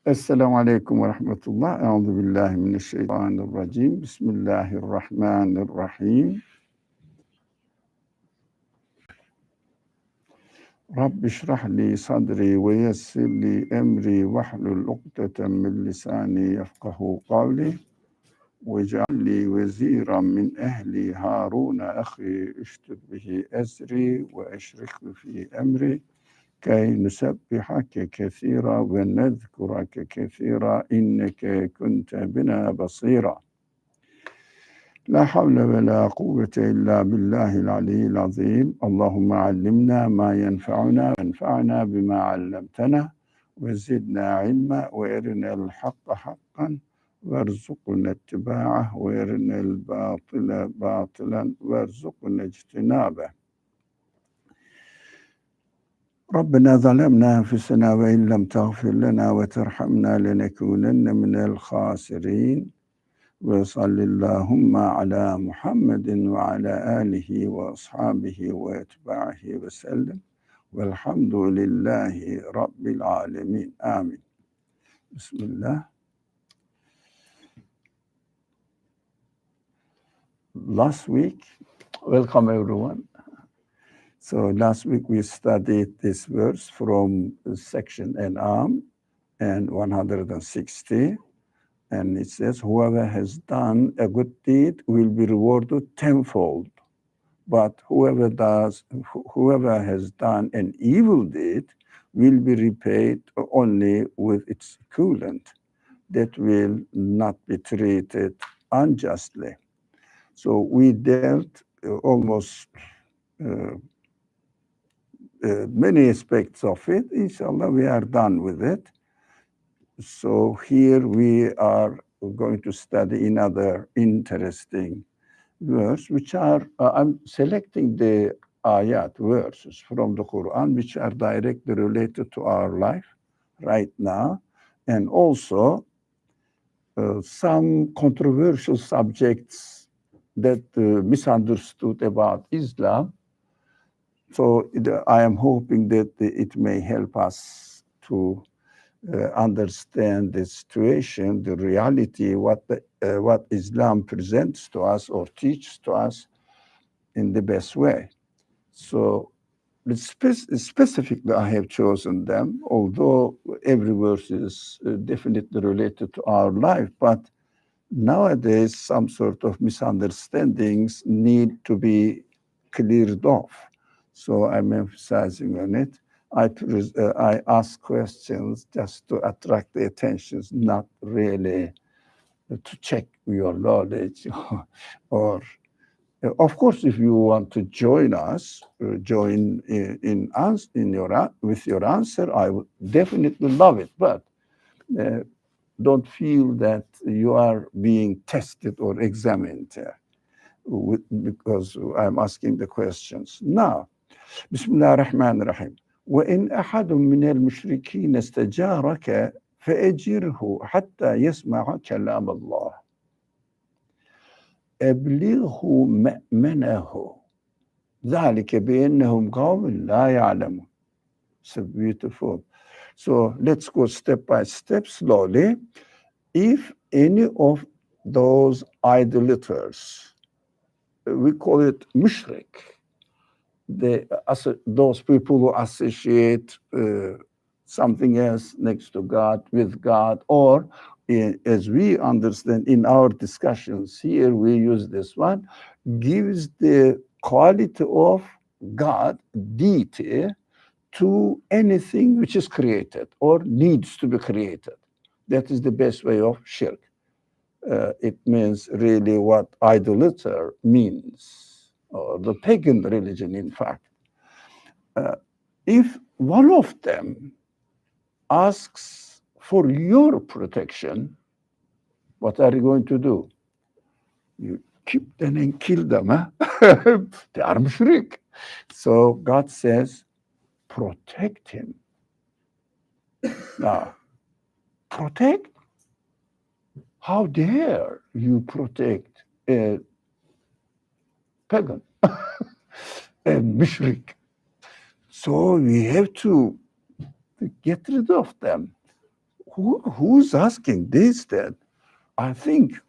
Esselamu Aleyküm ve Rahmetullah. Euzu billahi mineşşeytanirracim. Bismillahirrahmanirrahim. Rabbi şrah li sadri ve yessir li emri vahlul ukdeten min lisani yefkahu kavli ve cealli veziran min ehli Harun ahi iştür bihi ezri ve eşrikhu fi emri kay nusebbihake kesira ve nezkurake kesira inneke kunte bina basira. La havle ve la kuvvete illa billahil aliyyil azim. Allahümme allimna ma yenfa'una ve enfa'na bima allamtana ve zidna ilma ve erinel hakka hakkan ve rzuqna ittiba'ah ve erinel batile batilen ve rzuqna ictinabe. Rabbena zalemna enfusena ve in lem tağfir lena ve terhamna lenekunenne minel khasirin. Ve sallillahumma ala Muhammedin ve ala alihi ve ashabihi ve etba'ihi ve sellem. Velhamdülillahi Rabbil alemin. Amin. Bismillah. Last week, welcome everyone. So last week we studied this verse from section An'am and 160. And it says, whoever has done a good deed will be rewarded tenfold. But whoever has done an evil deed will be repaid only with its equivalent. That will not be treated unjustly. So we dealt almost many aspects of it. Inshallah, we are done with it. So here we are going to study another interesting verse, which are, I'm selecting the ayat verses from the Qur'an, which are directly related to our life right now, and also some controversial subjects that misunderstood about Islam. So I am hoping that it may help us to understand the situation, the reality, what Islam presents to us or teaches to us in the best way. So specifically, I have chosen them, although every verse is definitely related to our life, but nowadays some sort of misunderstandings need to be cleared off. So I'm emphasizing on it. I ask questions just to attract the attention, not really to check your knowledge. Or, of course, if you want to join us, join with your answer, I would definitely love it. But don't feel that you are being tested or examined because I'm asking the questions. Now, Bismillah ar-Rahman ar-Rahim. وإن أحد من المشركين استجارك فأجره حتى يسمع كلام الله أبلغه مأمنه ذلك بأنهم قوم لا يعلمون. So beautiful. So let's go step by step slowly. If any of those idolaters, we call it mushrik, those people who associate something else next to God with God, or as we understand in our discussions here, we use this one, gives the quality of God, deity, to anything which is created or needs to be created. That is the best way of shirk. It means really what idolater means. Or the pagan religion, in fact. If one of them asks for your protection, what are you going to do? You keep them and kill them. Huh? They are mushrik. So God says, protect him. Now, protect? How dare you protect a pagan, a mushrik? So we have to get rid of them. who's asking this then? I think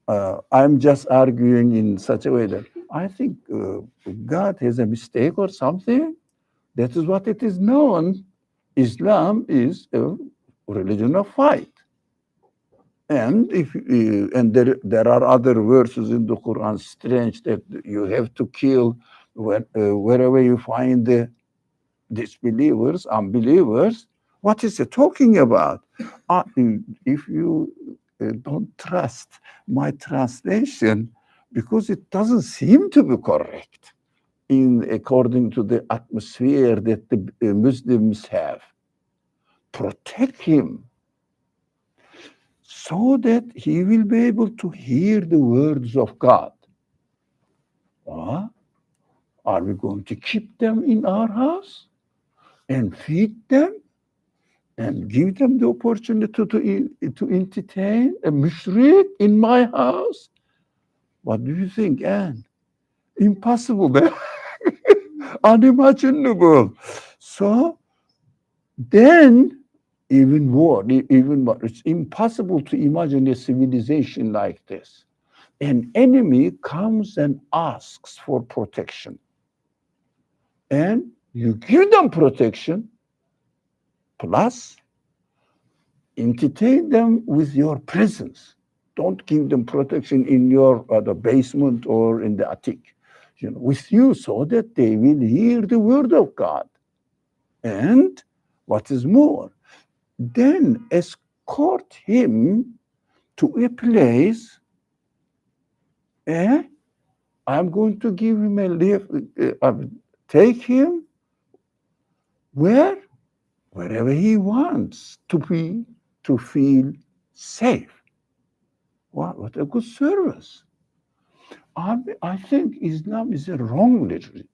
I'm just arguing in such a way that I think God has a mistake or something. That is what it is known. Islam is a religion of fight. And there are other verses in the Quran strange that you have to kill wherever you find the disbelievers, unbelievers. What is it talking about? If you don't trust my translation, because it doesn't seem to be correct in according to the atmosphere that the Muslims have. Protect him so that he will be able to hear the words of God. Are we going to keep them in our house and feed them and give them the opportunity to entertain a mushrik in my house? What do you think, Anne? Impossible, man. Unimaginable. So then, even more, it's impossible to imagine a civilization like this. An enemy comes and asks for protection. And you give them protection, plus entertain them with your presence. Don't give them protection in your the basement or in the attic, with you, so that they will hear the word of God. And what is more, then escort him to a place. I'm going to give him a lift, take him wherever he wants to be, to feel safe. What a good service. I think Islam is a wrong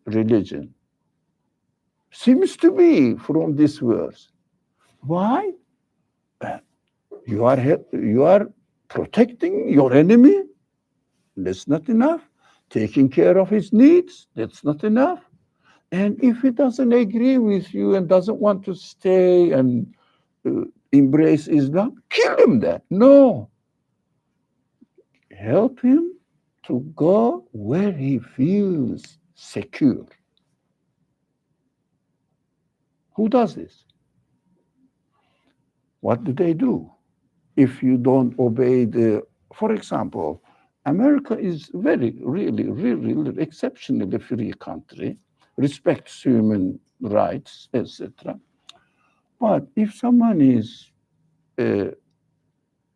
religion. Seems to be from this verse. Why? You are protecting your enemy. That's not enough. Taking care of his needs. That's not enough. And if he doesn't agree with you and doesn't want to stay and embrace Islam, kill him then. No. Help him to go where he feels secure. Who does this? What do? If you don't obey for example, America is really exceptionally free country, respects human rights, etc. But if someone is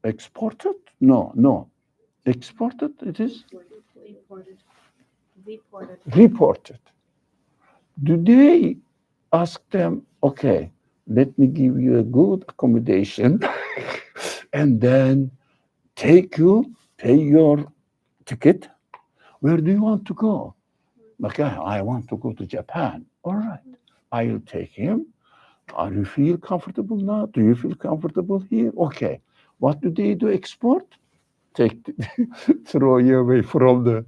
exported, no, exported, it is reported. Do they ask them, okay, let me give you a good accommodation and then take you, pay your ticket? Where do you want to go? Okay, I want to go to Japan. All right, I'll take him. Are you feel comfortable now? Do you feel comfortable here? Okay. What do they do? Export? Throw you away from the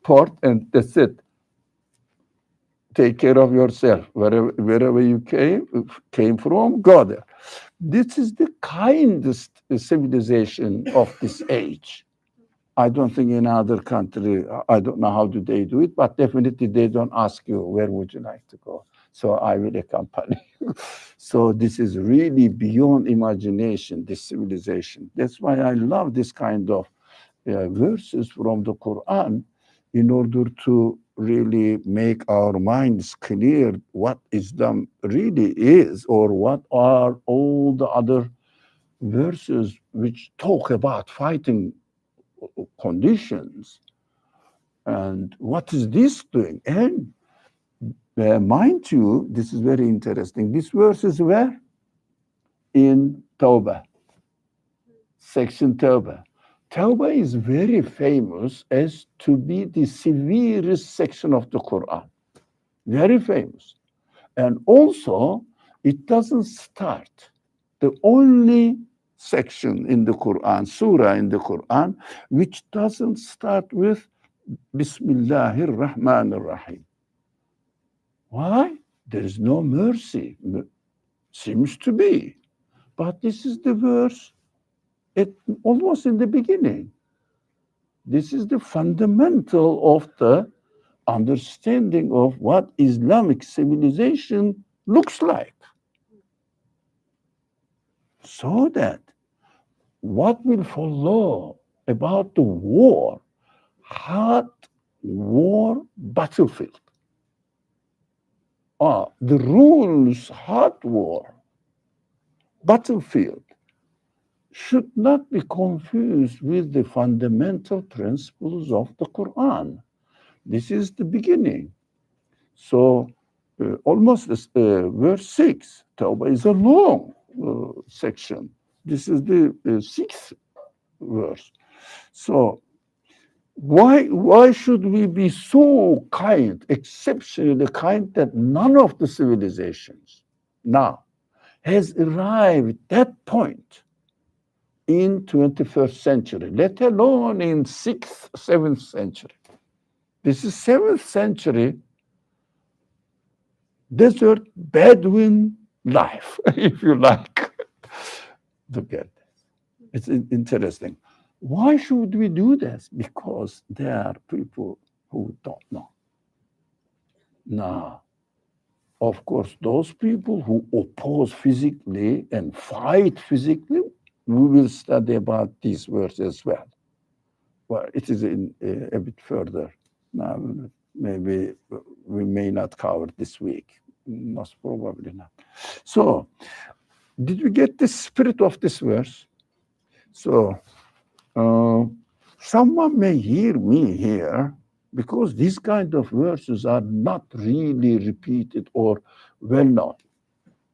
port, and that's it. Take care of yourself. Wherever you came from, go there. This is the kindest civilization of this age. I don't think in other country, I don't know how do they do it, but definitely they don't ask you, where would you like to go? So I will accompany you. So this is really beyond imagination, this civilization. That's why I love this kind of verses from the Quran, in order to really make our minds clear what Islam really is, or what are all the other verses which talk about fighting conditions. And what is this doing? And mind you, this is very interesting. These verses were in Tawbah, section Tawbah. Tawbah is very famous as to be the severest section of the Quran. Very famous. And also, it doesn't start. The only section in the Quran, surah in the Quran, which doesn't start with Bismillahir Rahmanir Rahim. Why? There is no mercy. Seems to be. But this is the verse almost in the beginning. This is the fundamental of the understanding of what Islamic civilization looks like. So that what will follow about the war, hot war battlefield, the rules, hot war battlefield, should not be confused with the fundamental principles of the Quran. This is the beginning. So, almost verse 6, Tawbah is a long section. This is the sixth verse. So, why should we be so kind, exceptionally kind, that none of the civilizations now has arrived at that point in 21st century, let alone in 6th, 7th century. This is 7th century desert Bedouin life, if you like. Look at this. It's interesting. Why should we do this? Because there are people who don't know. Now, of course, those people who oppose physically and fight physically, we will study about these words as well. Well, it is a bit further. Now, maybe we may not cover this week. Most probably not. So, did you get the spirit of this verse? So, someone may hear me here because these kind of verses are not really repeated or well known.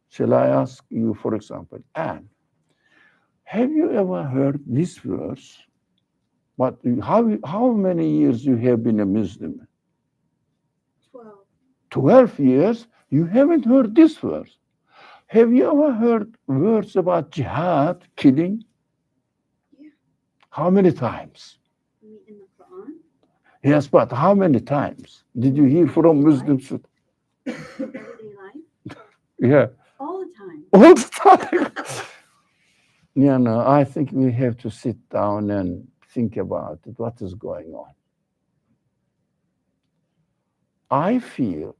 Shall I ask you, for example, Anne, have you ever heard this verse? But how many years you have been a Muslim? 12. 12 years? You haven't heard this verse. Have you ever heard words about jihad, killing? Yeah. How many times? You mean in the Quran? Yes, but how many times did you hear from Muslims? Everyday life? Yeah, All the time. all the time. Yeah, no, I think we have to sit down and think about it. What is going on? I feel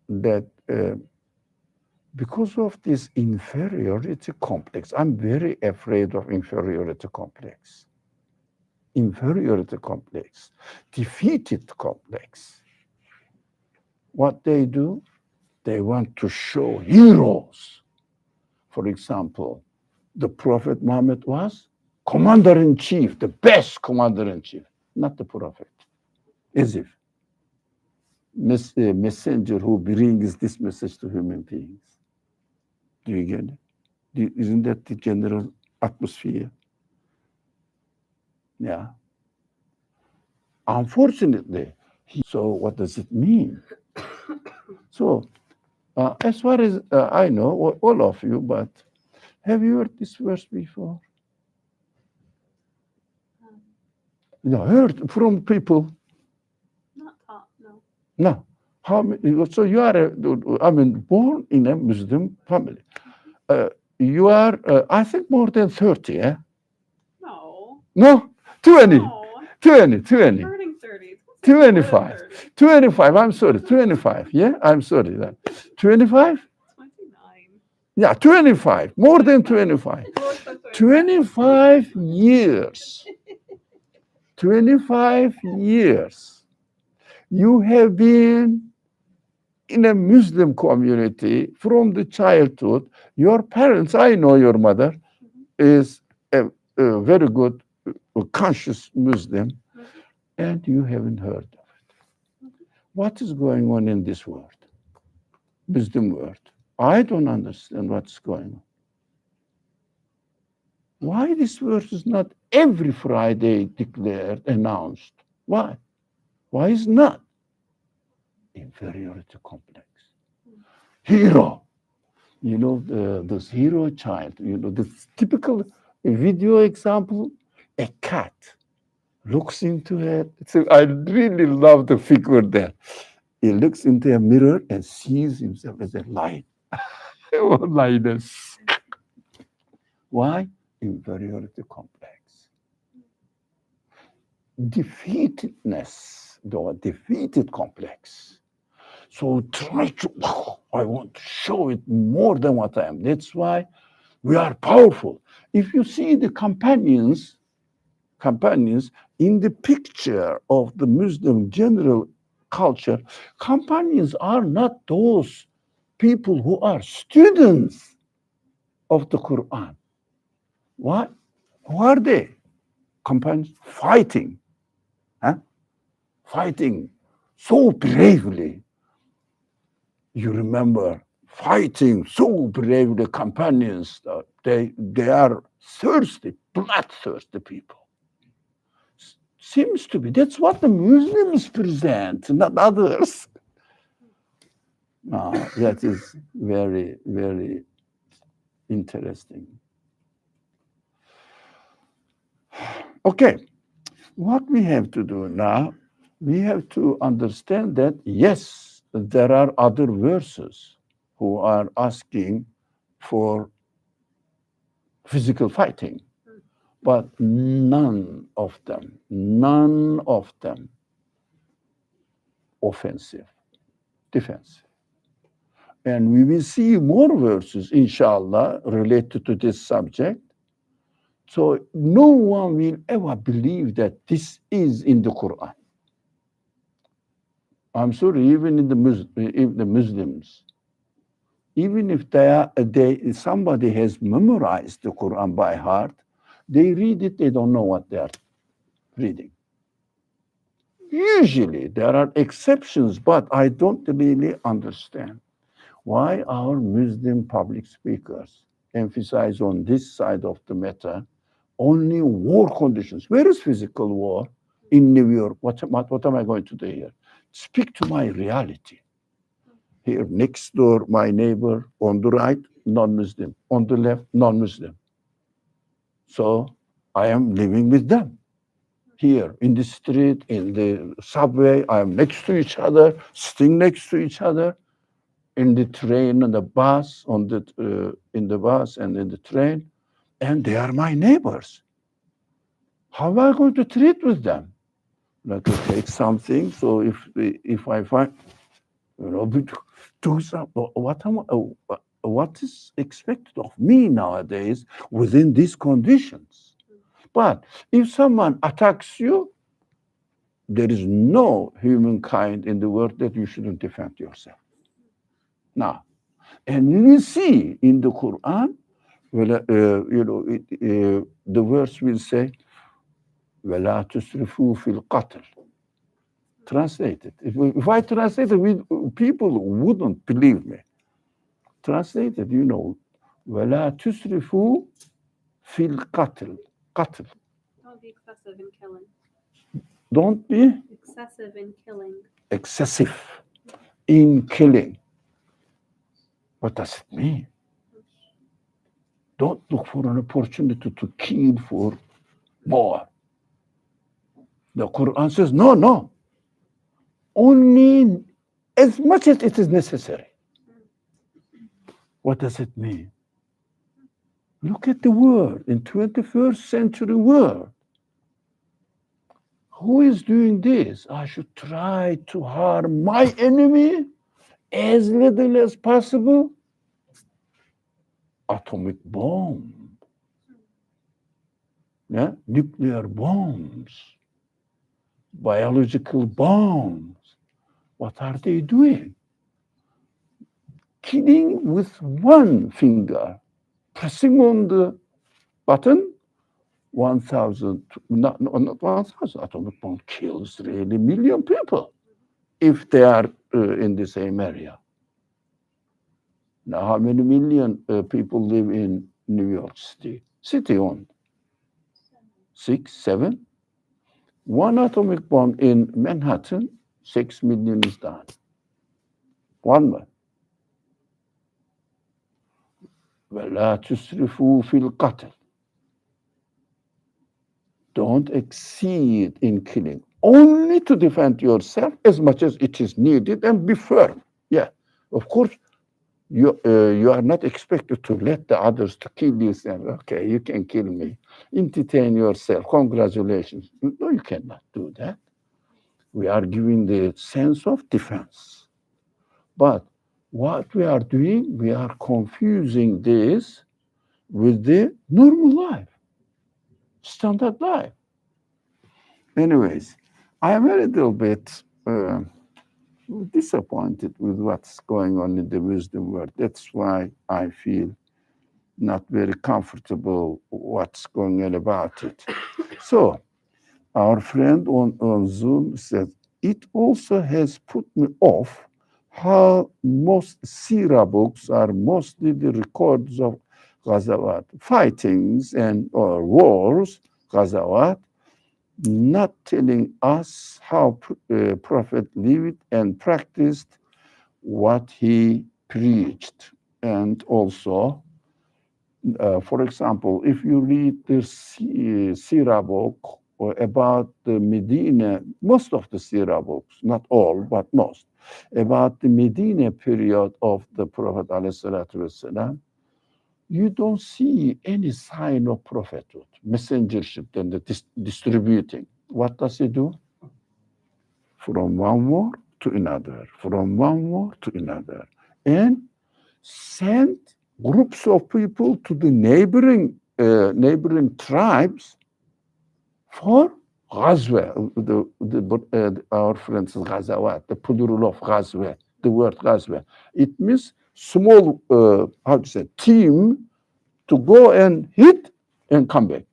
that because of this inferiority complex, I'm very afraid of inferiority complex. Inferiority complex, defeated complex. What they do, they want to show heroes. For example, the Prophet Muhammad was commander-in-chief, the best commander-in-chief, not the prophet. As if messenger who brings this message to human beings. Do you get it? Isn't that the general atmosphere? Yeah. Unfortunately, so what does it mean? So, as far as I know, all of you, but have you heard this verse before? No, heard from people. Not taught, no. No. How many, so you are, born in a Muslim family. You are, I think, more than 30, eh? No. No? 20. No. 20, 20. Turning 30. 25. 25, I'm sorry, 25. Yeah, I'm sorry. 25? 29. Yeah, 25, more than 25. 25 years. 25 years. You have been in a Muslim community from the childhood. Your parents, I know your mother, is a very good, conscious Muslim, and you haven't heard of it. What is going on in this world? Muslim world. I don't understand what's going on. Why this verse is not every Friday declared, announced? Why? Why is not? Inferiority complex. Hero. You know, this hero child, this typical video example, a cat looks into it. So I really love the figure there. He looks into a mirror and sees himself as a lion. Oh, lioness. Why? Inferiority complex. Defeatedness, the defeated complex. So try to, I want to show it more than what I am. That's why we are powerful. If you see the companions in the picture of the Muslim general culture, companions are not those people who are students of the Quran. What? Who are they? Companions fighting, huh? Fighting so bravely. You remember fighting so bravely, companions. They are thirsty, bloodthirsty people. Seems to be. That's what the Muslims present, not others. That is very, very interesting. Okay, what we have to do now, we have to understand that, yes, there are other verses who are asking for physical fighting, but none of them offensive, defensive. And we will see more verses, inshallah, related to this subject. So no one will ever believe that this is in the Quran. I'm sorry, even in the Muslims, even if somebody has memorized the Quran by heart, they read it, they don't know what they are reading. Usually there are exceptions, but I don't really understand why our Muslim public speakers emphasize on this side of the matter only war conditions. Where is physical war? In New York. What am I going to do here? Speak to my reality. Here next door, my neighbor on the right, non-Muslim. On the left, non-Muslim. So I am living with them. Here in the street, in the subway, I am next to each other, sitting next to each other. In the train and the bus, in the bus and in the train, and they are my neighbors. How am I going to treat with them? Like to take something. So if I find, do some. What is expected of me nowadays within these conditions? But if someone attacks you, there is no humankind in the world that you shouldn't defend yourself. Now, and you will see in the Quran, the verse will say, وَلَا تُسْرِفُوا فِي الْقَتْلِ. Translate it. If I translate it, people wouldn't believe me. Translate it, وَلَا تُسْرِفُوا فِي الْقَتْلِ. Qatl. Don't be excessive in killing. Don't be Excessive in killing. excessive in killing. What does it mean? Don't look for an opportunity to kill for more. The Quran says, no. Only as much as it is necessary. What does it mean? Look at the world, in 21st century world. Who is doing this? I should try to harm my enemy as little as possible. Atomic bomb. Yeah? Nuclear bombs. Biological bombs. What are they doing? Killing with one finger, pressing on the button, 1,000, not 1,000, atomic bomb kills really million people if they are in the same area. Now, how many million people live in New York City? City on 6, 7. One atomic bomb in Manhattan, 6 million is done. One man. وَلَا تُسْرِفُوا فِي الْقَتْلِ. Don't exceed in killing. Only to defend yourself as much as it is needed and be firm. Yeah, of course, you are not expected to let the others to kill you. Say, okay, you can kill me. Entertain yourself. Congratulations. No, you cannot do that. We are giving the sense of defense. But what we are doing, we are confusing this with the normal life, standard life. Anyways, I am a little bit disappointed with what's going on in the wisdom world. That's why I feel not very comfortable what's going on about it. So our friend on Zoom said, it also has put me off how most Sira books are mostly the records of Ghazawat, fightings and or wars, Ghazawat, not telling us how Prophet lived and practiced what he preached. And also, for example, if you read the Sira book or about the Medina, most of the Sira books, not all, but most, about the Medina period of the Prophet ﷺ, you don't see any sign of prophethood, messengership, and the distributing. What does he do? From one war to another, from one war to another, and send groups of people to the neighboring tribes for Ghazwa, our friends Ghazawat, the plural of Ghazwa, the word Ghazwa. It means small, how to say, team to go and hit and come back.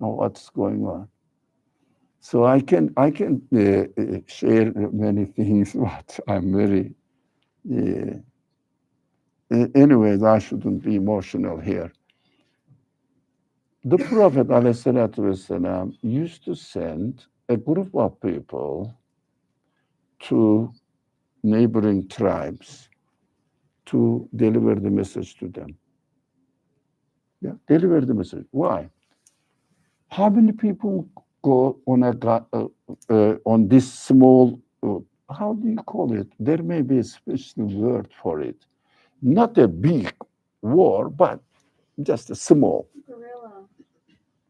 Now, what's going on? So I can share many things, but I'm very anyways, I shouldn't be emotional here. The Prophet ﷺ used to send a group of people to neighboring tribes to deliver the message to them. Yeah, deliver the message. Why? How many people go on on this small? How do you call it? There may be a special word for it. Not a big war, but just a small.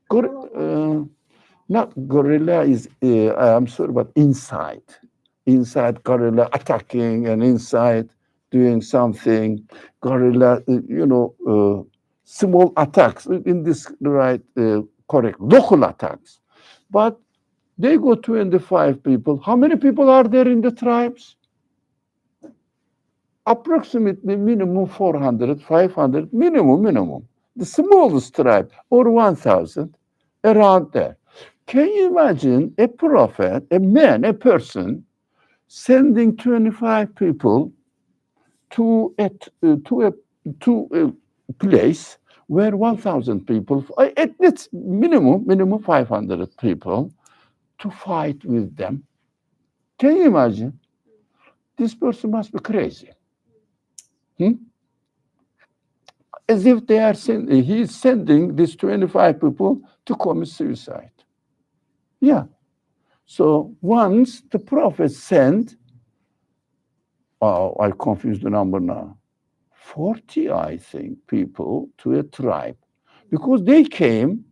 Gorilla. Not gorilla is, I'm sorry, but inside gorilla attacking and inside doing something, gorilla, small attacks in this right, correct, local attacks. But they go 25 people. How many people are there in the tribes? Approximately minimum 400, 500, minimum. The smallest tribe, or 1,000, around there. Can you imagine a prophet, a man, a person, sending 25 people to a place where 1,000 people, at least minimum 500 people, to fight with them? Can you imagine? This person must be crazy. As if they are he's sending these 25 people to commit suicide. Yeah. So once the prophet sent, I confused the number now, 40, I think, people to a tribe, because they came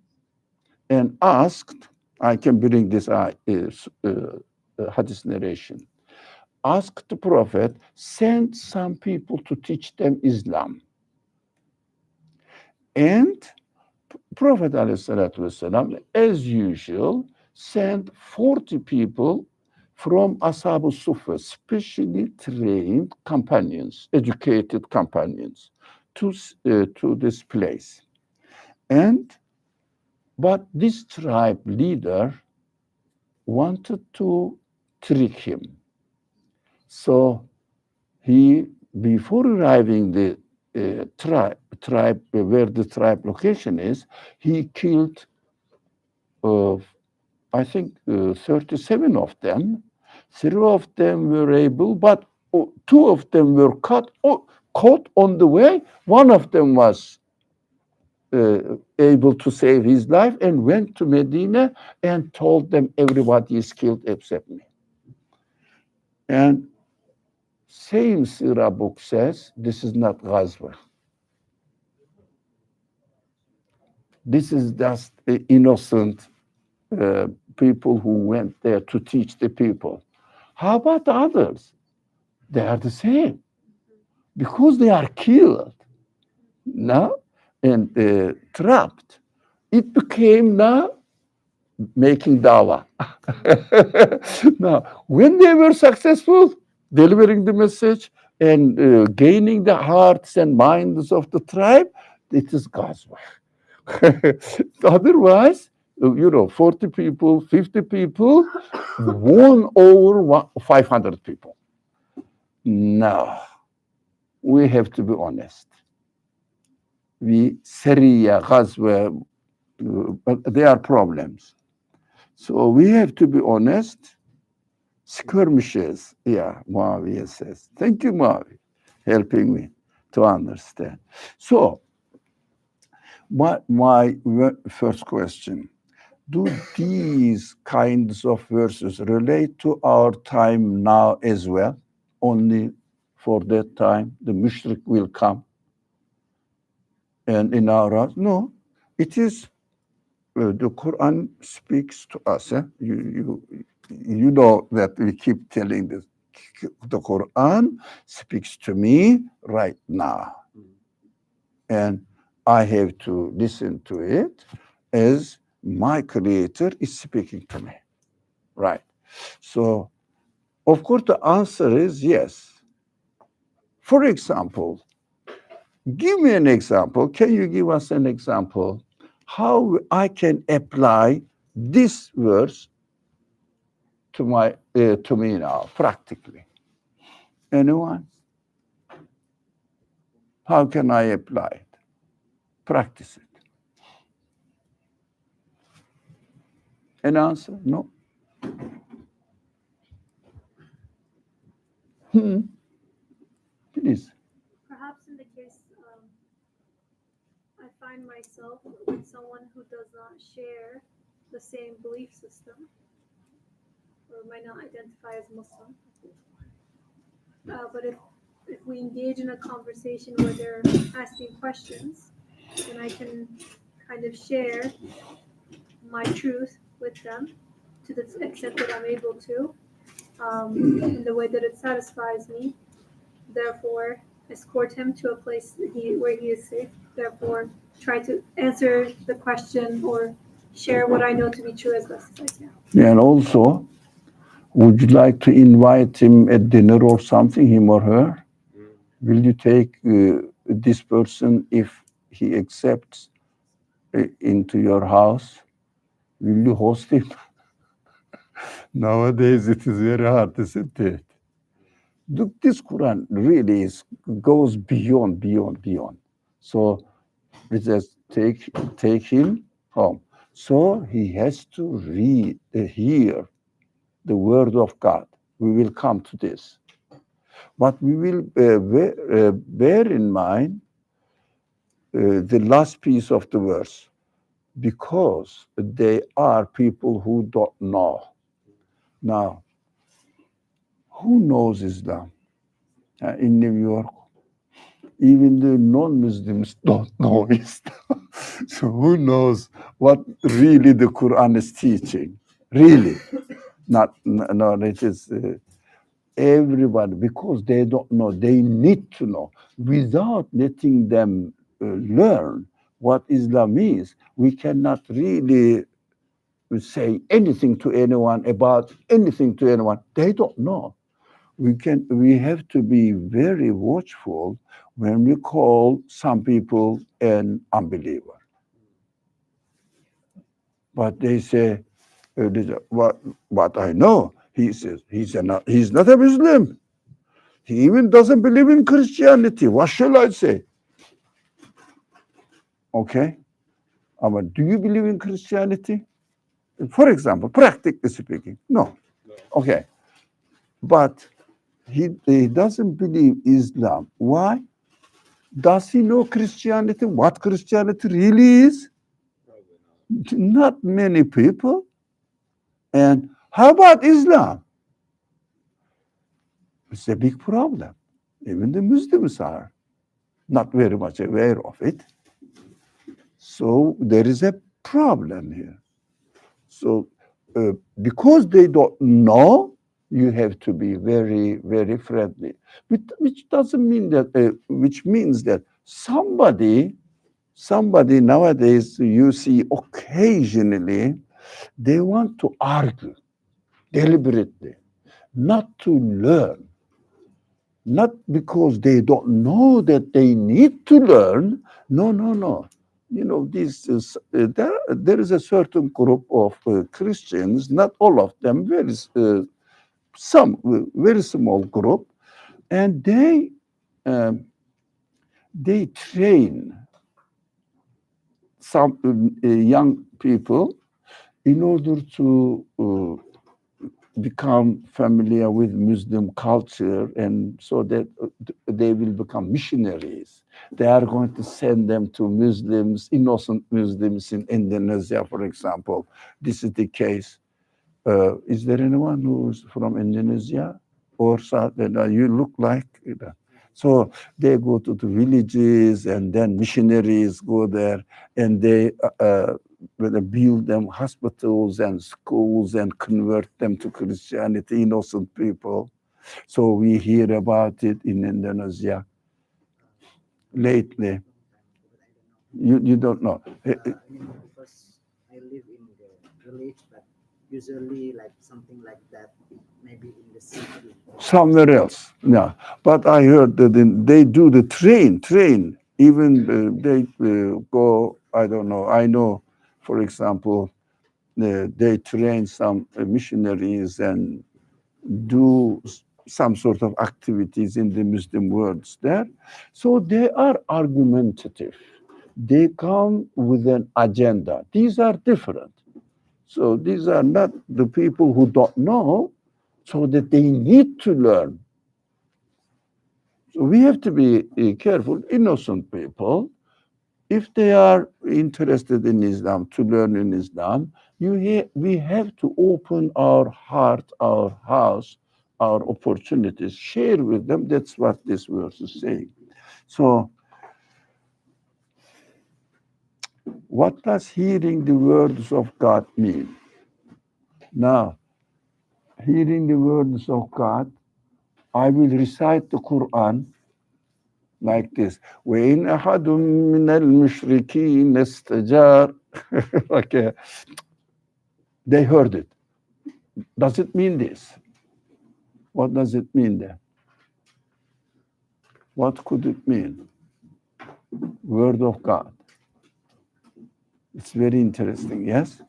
and asked, I can bring this hadith narration, asked the prophet, send some people to teach them Islam. And Prophet ﷺ, as usual, sent 40 people from Ashab al-Sufa, specially trained companions, educated companions, to this place. But this tribe leader wanted to trick him. So before arriving the tribe where the tribe location is, he killed, I think, 37 of them. 3 of them were able, but 2 of them were caught on the way. One of them was able to save his life and went to Medina and told them, everybody is killed except me. And Same Sira book says this is not Ghazwa. This is just innocent people who went there to teach the people. How about the others? They are the same because they are killed now and trapped. It became now making dawah. Now, when they were successful delivering the message and gaining the hearts and minds of the tribe, it is God's work. Otherwise, 40 people, 50 people won over 500 people. No, we have to be honest. We Syria, Gaza, but there are problems. So we have to be honest. Skirmishes, yeah, Muawiyah says. Thank you, Muawiyah, helping me to understand. So, my first question, do these kinds of verses relate to our time now as well? Only for that time, the mushrik will come. And in our, no, it is the Quran speaks to us. You know that we keep telling this. The Quran speaks to me right now, and I have to listen to it as my Creator is speaking to me. Right. So, of course, the answer is yes. For example, give me an example. Can you give us an example how I can apply this verse to me now practically? Anyone? How can I apply it? Practice it. An answer? No. Please. Perhaps in the case I find myself with someone who does not share the same belief system or might not identify as Muslim. But if we engage in a conversation where they're asking questions, then I can kind of share my truth with them to the extent that I'm able to, in the way that it satisfies me. Therefore, escort him to a place where he is safe. Therefore, try to answer the question or share what I know to be true as best as I can. And also, would you like to invite him at dinner or something, him or her? Will you take this person if he accepts into your house? Will you host him? Nowadays, it is very hard, isn't it? Look, this Quran really goes beyond. So we just take him home. So he has to hear the word of God. We will come to this. But we will bear in mind the last piece of the verse, because they are people who don't know. Now, who knows Islam? In New York, even the non-Muslims don't know Islam. So who knows what really the Quran is teaching? Really, no, it is everybody, because they don't know. They need to know. Without letting them learn what Islam is, we cannot really say anything to anyone about anything to anyone. They don't know. We have to be very watchful when we call some people an unbeliever. But they say, what I know, he says he's not a Muslim. He even doesn't believe in Christianity. What shall I say? Okay. Do you believe in Christianity? For example, practically speaking, no. Okay. But he doesn't believe Islam. Why? Does he know Christianity? What Christianity really is? Not many people. And how about Islam? It's a big problem. Even the Muslims are not very much aware of it. So there is a problem here. So because they don't know, you have to be very, very friendly. Which doesn't mean that, which means that somebody nowadays you see occasionally, they want to argue deliberately, not to learn, not because they don't know that they need to learn. No, no, no. You know, this is, there is a certain group of Christians, not all of them, some very small group, and um, they train some young people in order to become familiar with Muslim culture, and so that they will become missionaries. They are going to send them to Muslims, innocent Muslims in Indonesia, for example. This is the case. Is there anyone who's from Indonesia or South? You look like that. So they go to the villages, and then missionaries go there, and they build them hospitals and schools and convert them to Christianity, innocent people. So we hear about it in Indonesia lately. You don't know. I mean, because I live in the village, but usually like something like that, maybe in the city. Somewhere else, yeah. But I heard that they do the train. Even they go. I don't know. I know, for example, they train some missionaries and do some sort of activities in the Muslim worlds there. So they are argumentative. They come with an agenda. These are different. So these are not the people who don't know, so that they need to learn. So we have to be careful. Innocent people, if they are interested in Islam, to learn in Islam, we have to open our heart, our house, our opportunities, share with them. That's what this verse is saying. So, what does hearing the words of God mean? Now, hearing the words of God, I will recite the Qur'an like this. وَإِنْ أَحَدٌ مِّنَ الْمُشْرِكِينَ اسْتَجَارَ. Okay, they heard it. Does it mean this? What does it mean then? What could it mean? Word of God. It's very interesting, yes?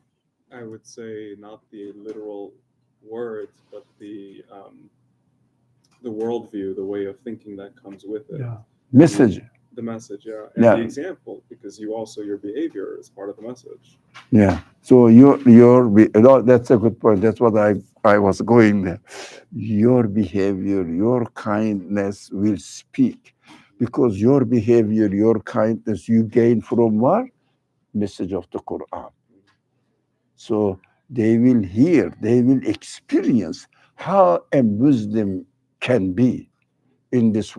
I would say not the literal words, but the worldview, the way of thinking that comes with it. Yeah. Message. The message, yeah, and Yeah. the example, because your behavior is part of the message. Yeah. So that's a good point. That's what I was going there. Your behavior, your kindness will speak, because your behavior, your kindness, you gain from what? Message of the Quran. So they will hear, they will experience how a Muslim can be in this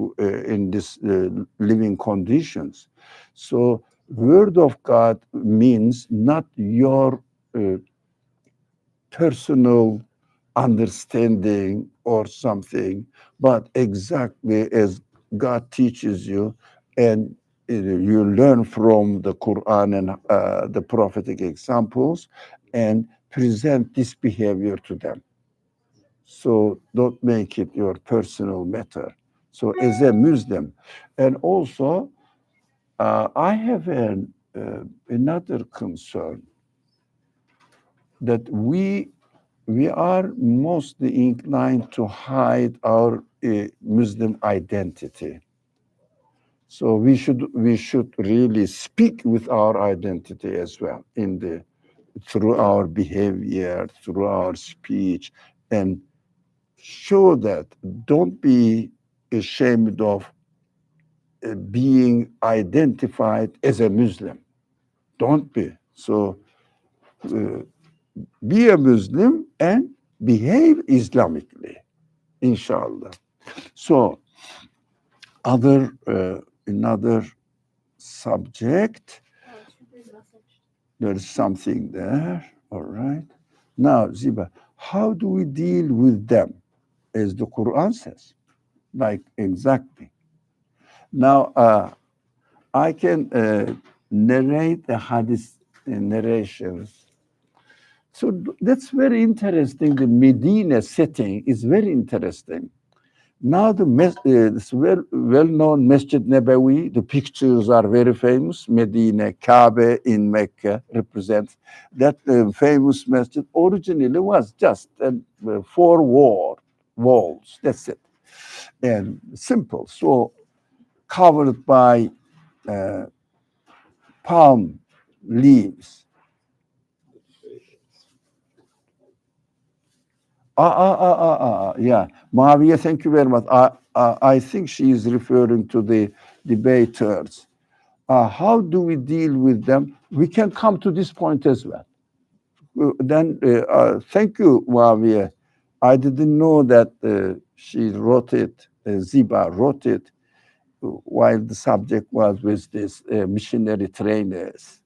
living conditions. So word of God means not your personal understanding or something, but exactly as God teaches you, and you learn from the Quran and the prophetic examples, and present this behavior to them. So don't make it your personal matter. So as a Muslim, and also I have another concern, that we are mostly inclined to hide our Muslim identity. So we should really speak with our identity as well, through our behavior, through our speech, and show that. Don't be ashamed of being identified as a Muslim. Don't be. So uh, be a Muslim and behave Islamically, inshallah. So another subject, there's something there. All right. Now, Ziba, how do we deal with them? As the Quran says, like exactly. Now, I can narrate the hadith narrations. So that's very interesting. The Medina setting is very interesting. Now this well-known Masjid Nabawi, the pictures are very famous. Medina, Kaaba in Mecca represents that famous masjid. Originally was just four walls. That's it, and simple. So covered by palm leaves. Yeah. Maviya, thank you very much. I think she is referring to the debaters. How do we deal with them? We can come to this point as well. Thank you, Maviya. I didn't know that she wrote it, Ziba wrote it, while the subject was with this missionary trainers.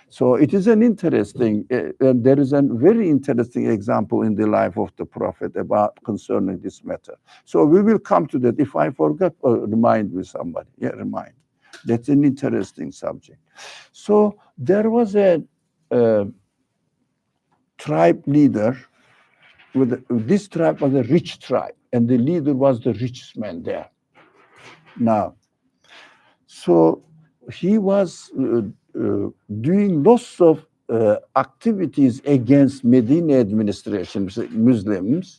So it is an interesting, and there is a very interesting example in the life of the Prophet about concerning this matter. So we will come to that. If I forget, remind me somebody. Yeah, remind. That's an interesting subject. So there was a tribe leader. This tribe was a rich tribe, and the leader was the richest man there. Now, so he was doing lots of activities against Medina administration, Muslims,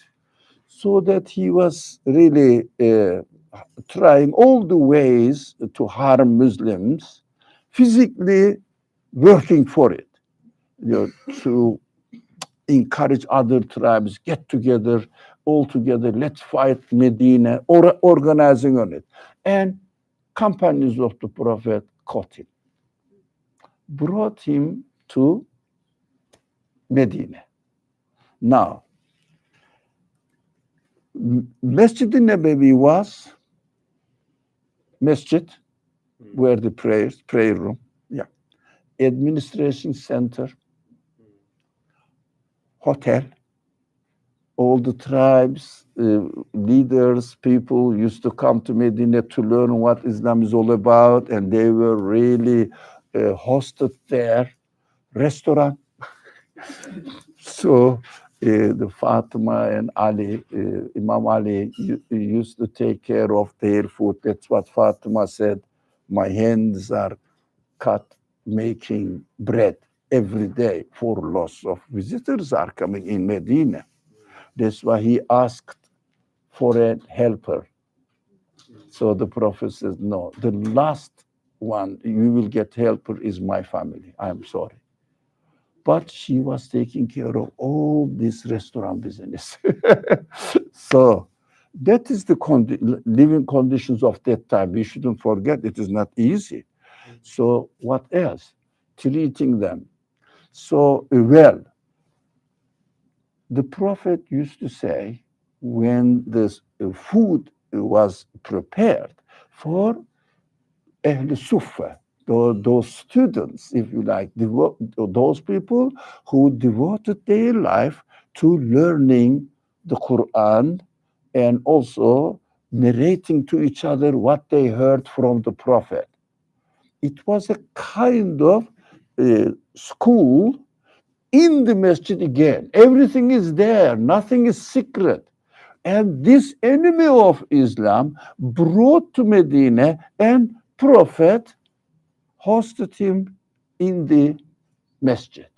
so that he was really trying all the ways to harm Muslims, physically working for it, to encourage other tribes, get together, all together, let's fight Medina, or organizing on it. And companions of the Prophet caught him, brought him to Medina. Now, Masjid Nabawi was masjid, where the prayer room, yeah, administration center, hotel. All the tribes, leaders, people used to come to Medina to learn what Islam is all about, and they were really hosted there. Restaurant. So the Fatima and Ali, Imam Ali used to take care of their food. That's what Fatima said. My hands are cut making bread every day for lots of visitors are coming in Medina. That's why he asked for a helper. So the Prophet says, no, the last one you will get helper is my family. I'm sorry. But she was taking care of all this restaurant business. So that is the living conditions of that time. We shouldn't forget it is not easy. So what else? Treating them so well. The Prophet used to say, when the food was prepared for Ahl Sufa, those students, if you like, those people who devoted their life to learning the Quran and also narrating to each other what they heard from the Prophet. It was a kind of school in the masjid again. Everything is there, nothing is secret. And this enemy of Islam brought to Medina, and Prophet hosted him in the masjid.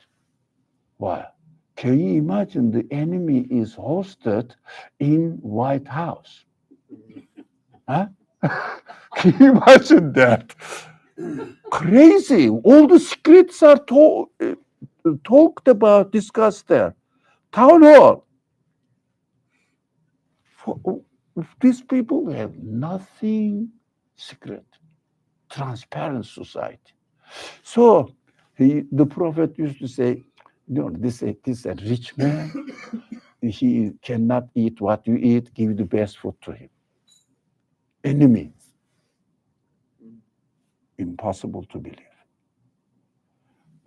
Wow. Can you imagine the enemy is hosted in White House? Huh? Can you imagine that? Crazy. All the secrets are talked about, discussed there. Town hall. These people have nothing secret. Transparent society. So the Prophet used to say, this is a rich man. He cannot eat what you eat. Give the best food to him. enemy. Impossible to believe.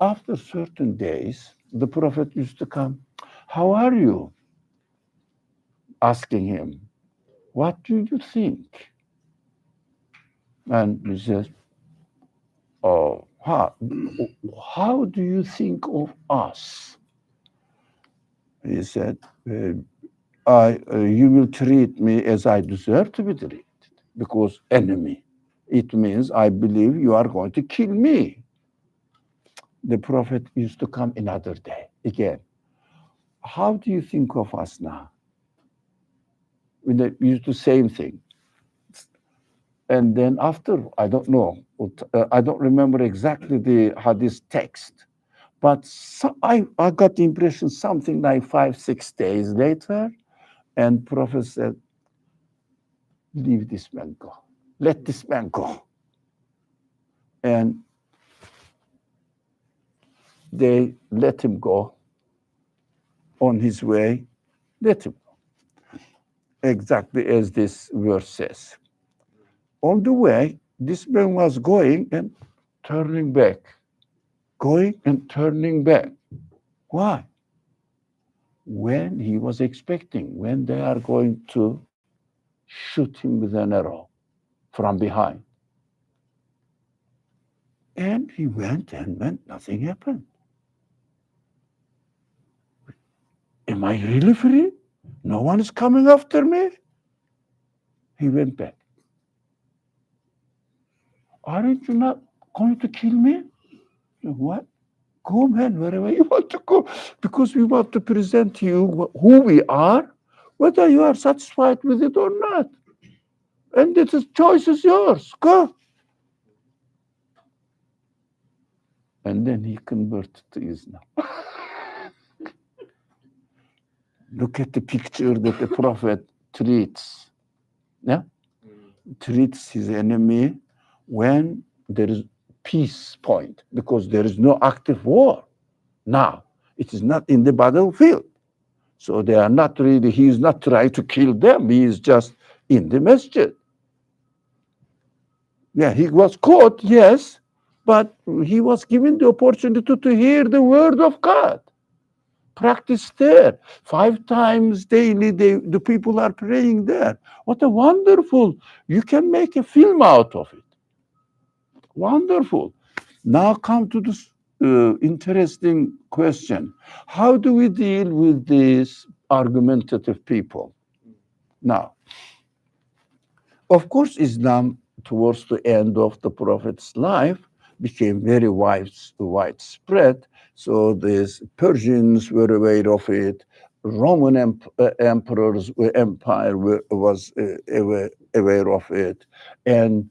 After certain days, the prophet used to come. How are you? Asking him, what do you think? And he says, oh, how do you think of us? He said, you will treat me as I deserve to be treated, because enemy. It means I believe you are going to kill me. The prophet used to come another day again. How do you think of us now? We used the same thing. And then after, I don't know, I don't remember exactly the hadith text, but I got the impression something like 5-6 days later, and Prophet said, leave this man go. Let this man go. And they let him go on his way. Let him go. Exactly as this verse says. On the way, this man was going and turning back. Going and turning back. Why? When he was expecting, when they are going to shoot him with an arrow from behind. And he went and went, nothing happened. Am I really free? No one is coming after me? He went back. Aren't you not going to kill me? What? Go, man, wherever you want to go, because we want to present to you who we are, whether you are satisfied with it or not. And the choice is yours. Go. And then he converted to Islam. Look at the picture that the prophet treats. Yeah? Treats his enemy when there is peace point, because there is no active war. Now, it is not in the battlefield. So they are not really, he is not trying to kill them. He is just in the masjid. Yeah, he was caught, yes, but he was given the opportunity to hear the word of God. Practice there. 5 times daily, the people are praying there. What a wonderful, you can make a film out of it. Wonderful. Now come to this interesting question. How do we deal with these argumentative people? Now, of course, Islam, towards the end of the Prophet's life, became very widespread. So these Persians were aware of it. Roman emperors, empire was aware of it, and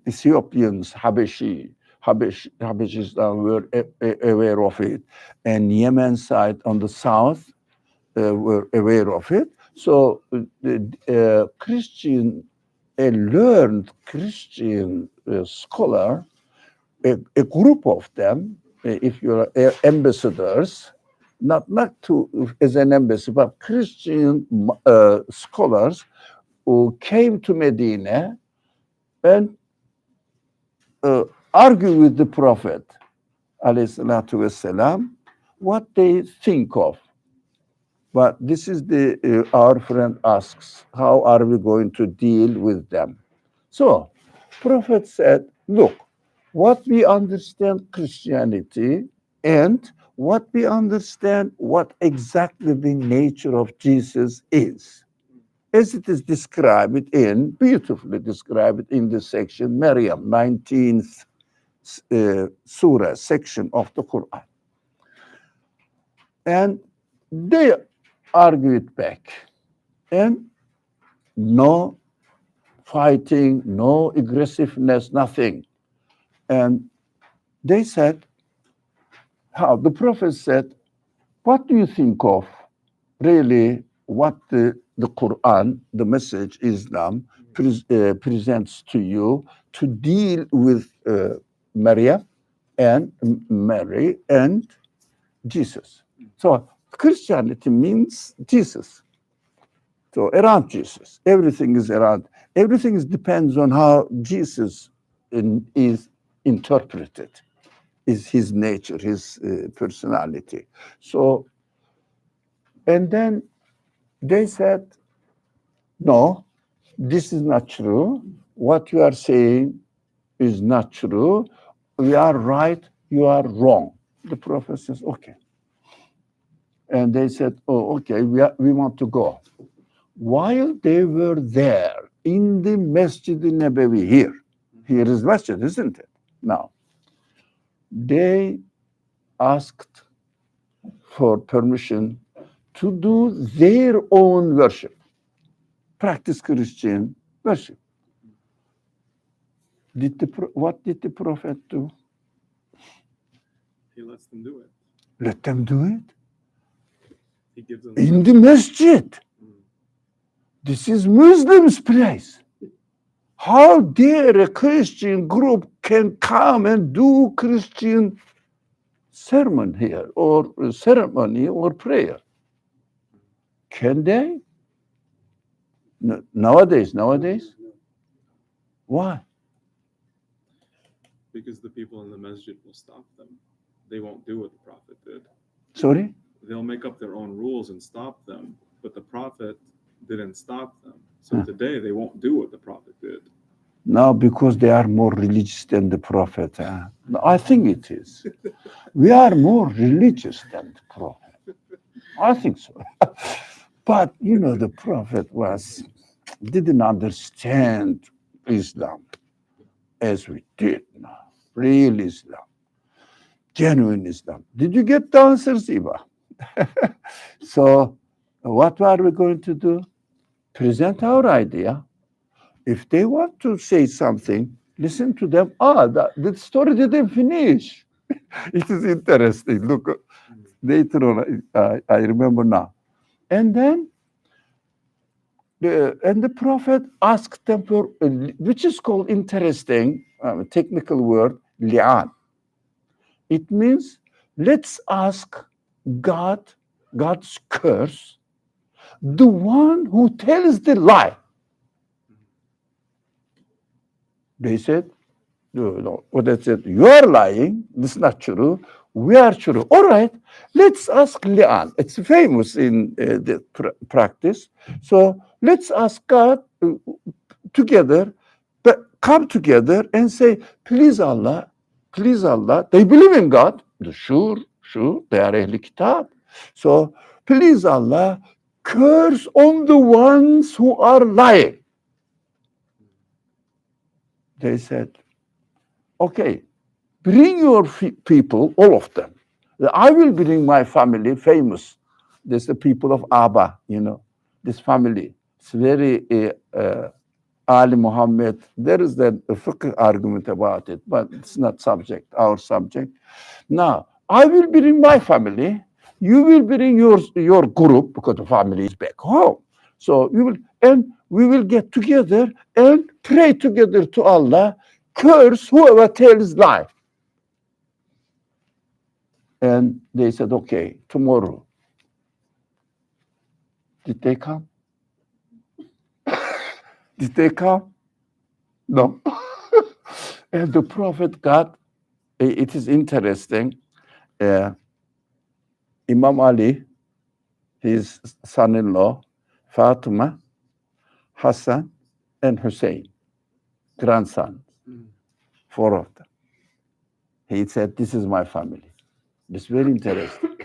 Ethiopians, Habeshis were aware of it, and Yemen side on the south were aware of it. So a learned Christian scholar, a group of them, if you're ambassadors, not as an ambassador, but Christian scholars who came to Medina and argue with the Prophet, alayhi salatu wasalam, what they think of. But this is our friend asks, how are we going to deal with them? So, Prophet said, look, what we understand Christianity and what we understand what exactly the nature of Jesus is. As it is beautifully described in the section, Maryam, 19th surah section of the Qur'an. And they argued back, and no fighting, no aggressiveness, nothing. And they said, the Prophet said, what do you think of really what the Quran, the message Islam presents to you to deal with Maria and Mary and Jesus? So Christianity means Jesus. So around Jesus, everything is around. Everything depends on how Jesus is interpreted, is his nature, his personality. So, and then they said, no, this is not true. What you are saying is not true. We are right, you are wrong. The prophet says, okay. And they said, oh, okay, we want to go. While they were there in the Masjid Nabawi here is Masjid, isn't it? Now, they asked for permission to do their own worship, practice Christian worship. What did the prophet do? He lets them do it. Let them do it He gives them in the masjid. This is Muslims' place. How dare a Christian group can come and do Christian sermon here or ceremony or prayer? Can they? No, nowadays. Why? because the people in the masjid will stop them. They won't do what the prophet did. Sorry? They'll make up their own rules and stop them, but the prophet didn't stop them. So today they won't do what the prophet did. No, because they are more religious than the prophet. I think it is. We are more religious than the prophet. I think so. But the prophet didn't understand Islam as we did now. Real Islam, genuine Islam. Did you get the answers, Eva? So, what are we going to do? Present our idea. If they want to say something, listen to them. The story didn't finish. It is interesting. Look, later on, I remember now. And then, the prophet asked them for, which is called interesting, technical word, li'an. It means, let's ask God's curse, the one who tells the lie. They said, no. What they said, you are lying. This is not true. We are true. All right, let's ask Li'an. It's famous in the practice. So let's ask God together, but come together and say, please Allah. They believe in God. Sure, they are Ahl Kitab. So please Allah, curse on the ones who are lying. They said, okay, bring your people, all of them. I will bring my family, famous. There's the people of Abba, this family. It's very Ali Muhammad. There is a fiqh argument about it, but it's not our subject. Now, I will bring my family. You will bring your group, because the family is back home. So we will get together and pray together to Allah, curse whoever tells lie. And they said, okay, tomorrow. Did they come? Did they come? No. And the prophet got, it is interesting, Imam Ali, his son-in-law, Fatima, Hassan, and Hussein, grandsons, 4 of them. He said, this is my family. It's very interesting.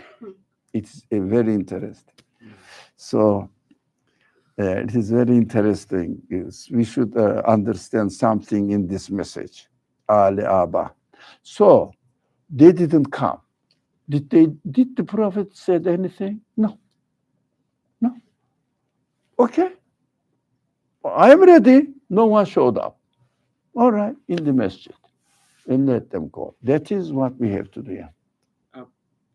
It's very interesting. So it is very interesting. We should understand something in this message. Ali Abba. So they didn't come. Did the prophet said anything? No. Okay. I am ready. No one showed up. All right, in the masjid. And let them go. That is what we have to do.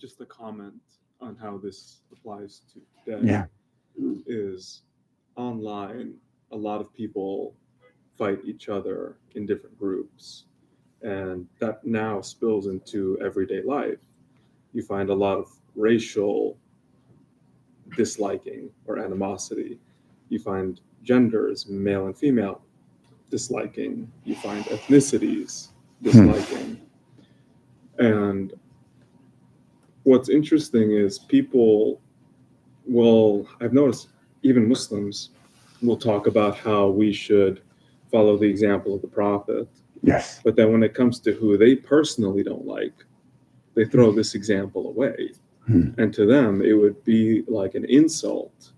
Just a comment on how this applies to today. Yeah. Is online, a lot of people fight each other in different groups, and that now spills into everyday life. You find a lot of racial disliking or animosity, You find genders, male and female, disliking. You find ethnicities disliking. And what's interesting is people I've noticed even Muslims will talk about how we should follow the example of the Prophet. Yes. But then when it comes to who they personally don't like, they throw this example away. And to them, it would be like an insult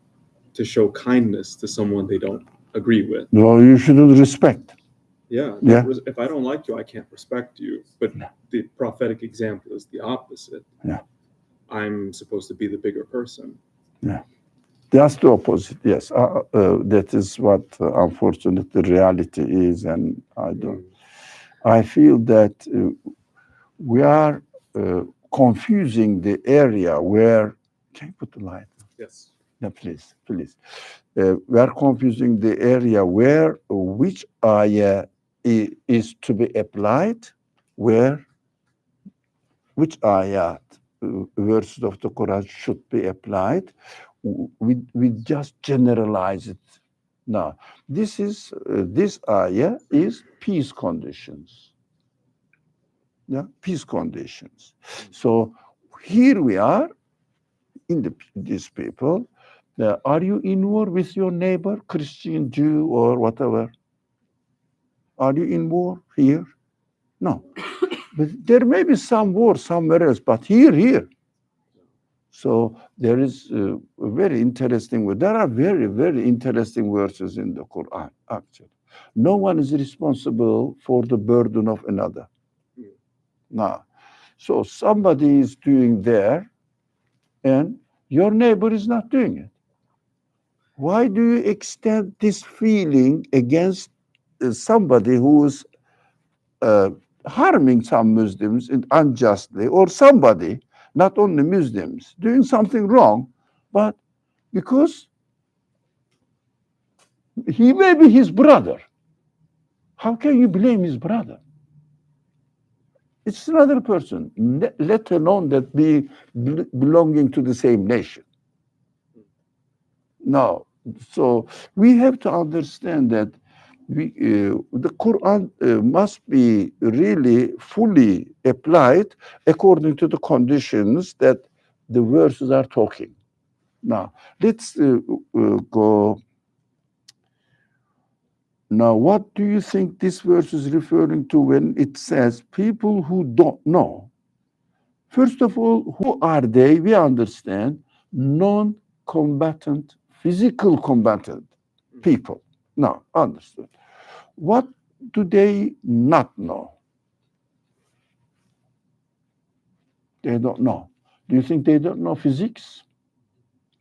to show kindness to someone they don't agree with. No, you shouldn't respect. Yeah. Yeah. If I don't like you, I can't respect you. But the prophetic example is the opposite. Yeah. I'm supposed to be the bigger person. Yeah. That's the opposite, yes. That is what, unfortunately, the reality is. And I feel that we are confusing the area where, can you put the light? Yes. No, please. We are confusing the area where which ayah is to be applied, where which ayat, verses of the Quran should be applied. We just generalize it. Now, this ayah is peace conditions. Yeah, peace conditions. So here we are in these people. Are you in war with your neighbor, Christian, Jew, or whatever? Are you in war here? No. But there may be some war somewhere else, but here. So there is a very interesting. There are very, very interesting verses in the Quran, actually. No one is responsible for the burden of another. Now, so somebody is doing there, and your neighbor is not doing it. Why do you extend this feeling against somebody who is harming some Muslims unjustly, or somebody, not only Muslims, doing something wrong, but because he may be his brother? How can you blame his brother? It's another person, let alone that be belonging to the same nation. No, so we have to understand that the Quran must be really fully applied according to the conditions that the verses are talking. Now, let's go. Now, what do you think this verse is referring to when it says people who don't know? First of all, who are they? We understand non-combatant, physical combatant people. Now, understood. What do they not know? They don't know. Do you think they don't know physics?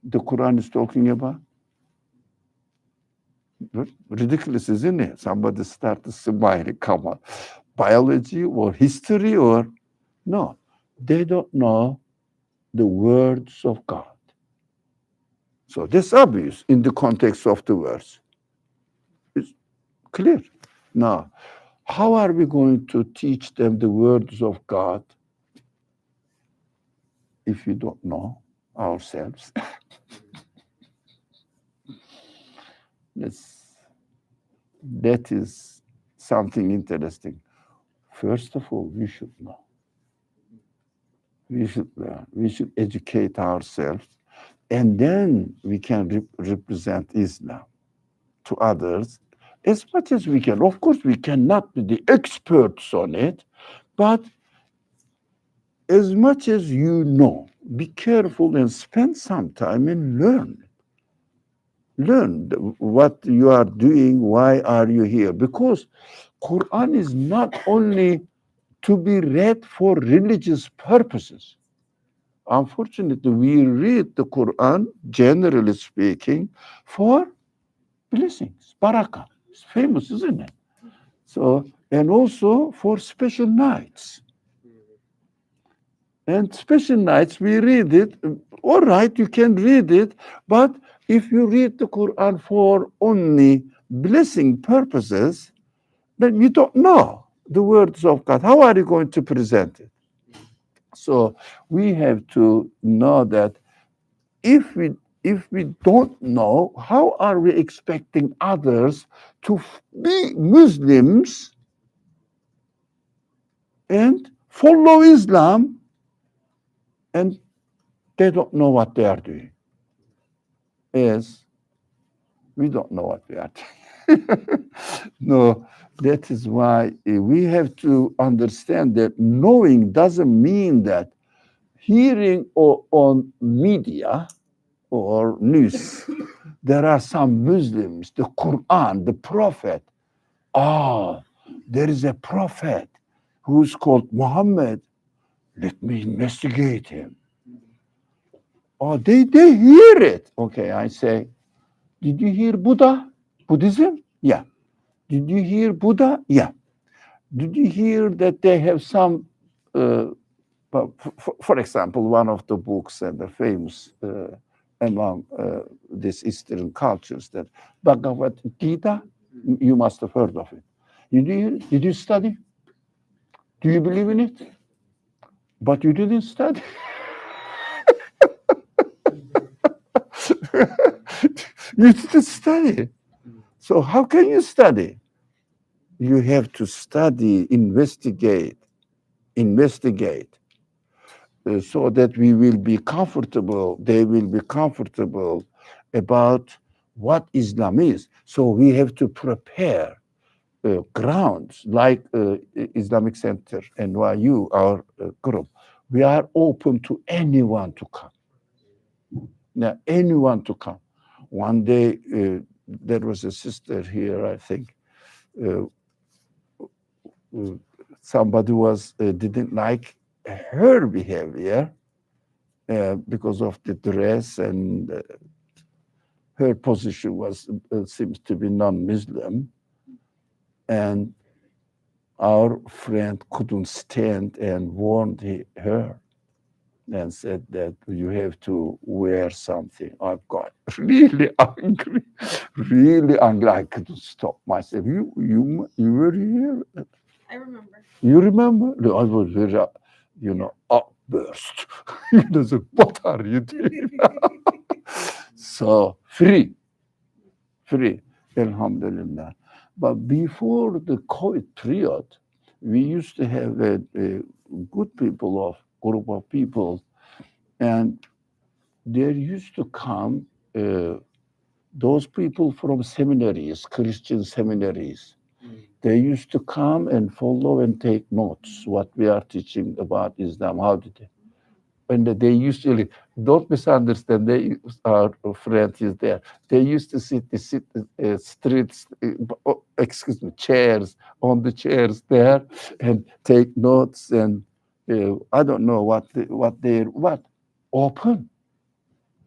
The Quran is talking about? Ridiculous, isn't it? Somebody started smiling. Come on. Biology or history or no. They don't know the words of God. So that's obvious in the context of the verse. It's clear. Now, how are we going to teach them the words of God if we don't know ourselves? That is something interesting. First of all, we should know. We should learn. We should educate ourselves, and then we can represent Islam to others as much as we can. Of course, we cannot be the experts on it, but as much as you know, be careful and spend some time and learn. Learn what you are doing, why are you here? Because Quran is not only to be read for religious purposes. Unfortunately, we read the Quran, generally speaking, for blessings, barakah. It's famous, isn't it? So, and also for special nights. And special nights, we read it. All right, you can read it, but if you read the Quran for only blessing purposes, then you don't know the words of God. How are you going to present it? So we have to know that if if we don't know, how are we expecting others to be Muslims and follow Islam, and they don't know what they are doing? Yes, we don't know what we are doing. No, that is why we have to understand that knowing doesn't mean that hearing on media or news, there are some Muslims, the Qur'an, the Prophet. Oh, there is a prophet who's called Muhammad. Let me investigate him. Oh, they hear it. Okay, I say, did you hear Buddha? Buddhism? Yeah. Did you hear Buddha? Yeah. Did you hear that they have some, for example, one of the books and the famous among these Eastern cultures, that Bhagavad Gita, you must have heard of it. Did you study? Do you believe in it? But you didn't study. You didn't study. So how can you study? You have to study, investigate, so that we will be comfortable, they will be comfortable about what Islam is. So we have to prepare grounds like Islamic Center, NYU, our group. We are open to anyone to come. Now, anyone to come. One day, there was a sister here, I think. Somebody didn't like her behavior because of the dress, and her position seems to be non-Muslim. And our friend couldn't stand and warned her and said that you have to wear something. I got really angry, really angry. I couldn't stop myself. You were here? I remember. You remember? No, I was very, outburst. So, what are you doing? So free, alhamdulillah. But before the COVID period, we used to have a good group of people, and there used to come those people from seminaries, Christian seminaries. They used to come and follow and take notes what we are teaching about Islam. How did they? And they usually, don't misunderstand, our friend is there. They used to sit streets, chairs, on the chairs there, and take notes, and I don't know what open.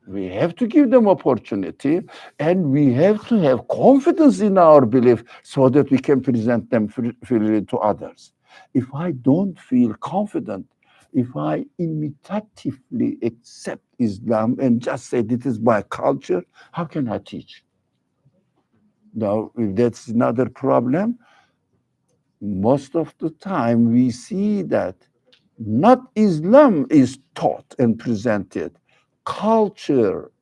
We have to give them opportunity, and we have to have confidence in our belief so that we can present them freely to others. If I don't feel confident, if I imitatively accept Islam and just say this is my culture, how can I teach? Now, if that's another problem, most of the time we see that not Islam is taught and presented, culture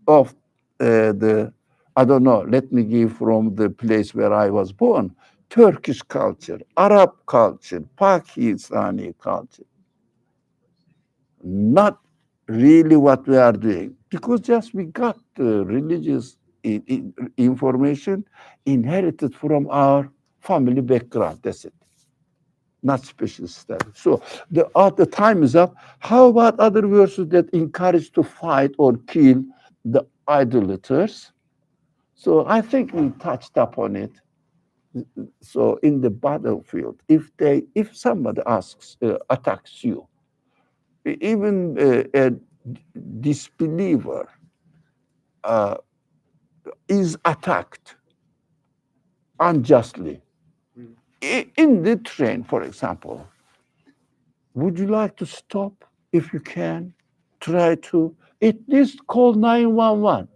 of I don't know, let me give from the place where I was born, Turkish culture, Arab culture, Pakistani culture. Not really what we are doing, because just we got the religious information inherited from our family background. That's it. Not special study. So the time is up. How about other verses that encourage to fight or kill the idolaters? So I think we touched upon it. So in the battlefield, if somebody attacks you, even a disbeliever is attacked unjustly in the train, for example, would you like to stop? If you can, try to at least call 911.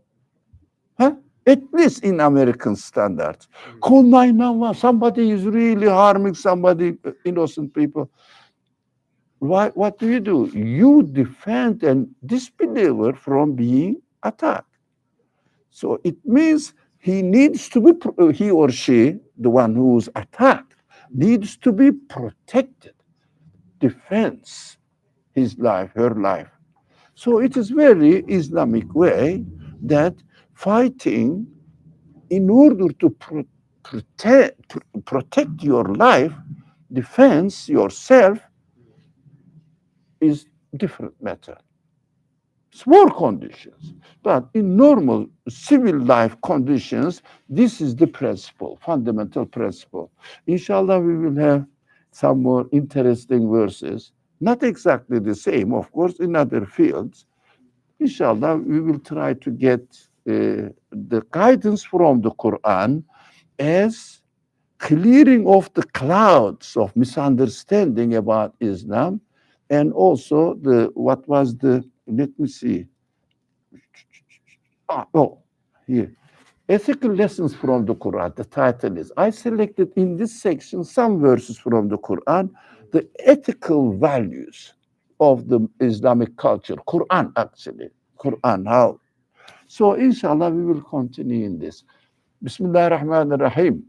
Huh? At least in American standards. Call 911. Somebody is really harming somebody, innocent people. What do? You defend a disbeliever from being attacked. So it means he or she, the one who's attacked, needs to be protected, defense his life, her life. So it is very Islamic way that fighting in order to protect your life, defense yourself is different matter. Small conditions, but in normal civil life conditions, this is the principle, fundamental principle. Inshallah, we will have some more interesting verses, not exactly the same, of course, in other fields. Inshallah, we will try to get the guidance from the Quran as clearing of the clouds of misunderstanding about Islam, and also what was the, let me see. Here. Ethical lessons from the Quran. The title is. I selected in this section some verses from the Quran, the ethical values of the Islamic culture. Quran, actually. Quran, how? So, inshallah, we will continue in this. Bismillah ar-Rahman ar-Rahim.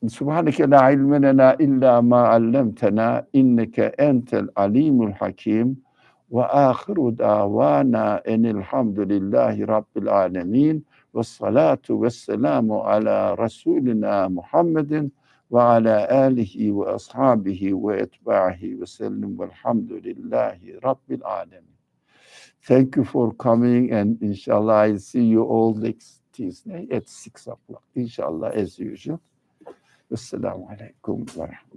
سبحانك لا علم لنا إلا ما علمتنا إنك أنت العليم الحكيم وآخر دعوانا أن الحمد لله رب العالمين والصلاة والسلام على رسولنا محمد وعلى آله وأصحابه وأتباعه وسلم والحمد لله رب العالمين. Thank you for coming, and inshallah I'll see you all next Tuesday at 6 o'clock. Inshallah, as usual. Wassalamu alaikum wa rahmatullahi.